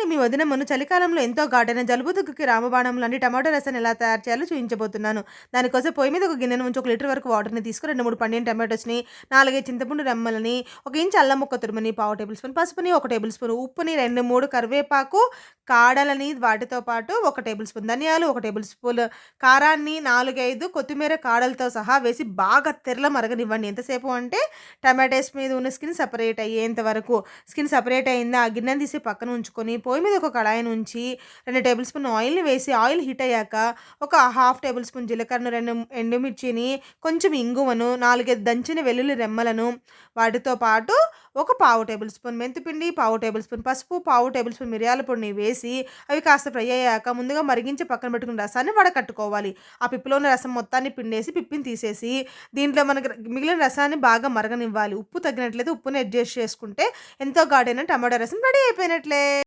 ఈరోజండి మీ వదిన మొన్న చలికాలంలో ఎంతో ఘాటైన జలుబు దగ్గుకి రామబాణం లాంటి టమాటో రసాన్ని ఎలా తయారు చేయాలో చూపించబోతున్నాను. దానికోసం పొయ్యి మీద ఒక గిన్నెను ఉంచి 1 లీటర్ వరకు వాటర్‌ని తీసుకొని 2, 3 పండిన టమాటోస్‌ని, 4, 5 చింతపండు రెమ్మలని, 1 ఇంచు అల్లం ముక్క తురుముని, పావు టేబుల్ స్పూన్ పసుపుని, 1 టేబుల్ స్పూన్ ఉప్పుని, 2, 3 కరివేపాకు కాడలని వాటితో పాటు 1 టేబుల్ స్పూన్ ధనియాలు, 1 టేబుల్ స్పూన్ కారాన్ని, 4, 5 కొత్తిమీర కాడలతో సహా వేసి బాగా తెరల మరగనివ్వండి. ఎంతసేపు అంటే టమాటోస్ మీద ఉన్న స్కిన్ సెపరేట్ అయ్యేంత వరకు. స్కిన్ సెపరేట్ అయిందా ఆ గిన్నెని తీసి పక్కన ఉంచుకొని పొయ్యి మీద ఒక కడాయిని ఉంచి 2 టేబుల్ స్పూన్ ఆయిల్‌ని వేసి ఆయిల్ హీట్ అయ్యాక ఒక హాఫ్ టేబుల్ స్పూన్ జీలకర్రను, 2 ఎండుమిర్చిని, కొంచెం ఇంగువను, 4, 5 దంచిన వెల్లుల్లి రెమ్మలను వాటితో పాటు ఒక పావు టేబుల్ స్పూన్ మెంతిపిండి, పావు టేబుల్ స్పూన్ పసుపు, పావు టేబుల్ స్పూన్ మిరియాల పొడిని వేసి అవి కాస్త ఫ్రై అయ్యాక ముందుగా మరిగించి పక్కన పెట్టుకున్న రసాన్ని వడకట్టుకోవాలి. ఆ పిప్పులో ఉన్న రసం మొత్తాన్ని పిండేసి పిప్పిని తీసేసి దీంట్లో మనకి మిగిలిన రసాన్ని బాగా మరగనివ్వాలి. ఉప్పు తగ్గినట్లయితే ఉప్పుని అడ్జస్ట్ చేసుకుంటే ఎంతో ఘాటైన టమాటో రసం రెడీ అయిపోయినట్లే.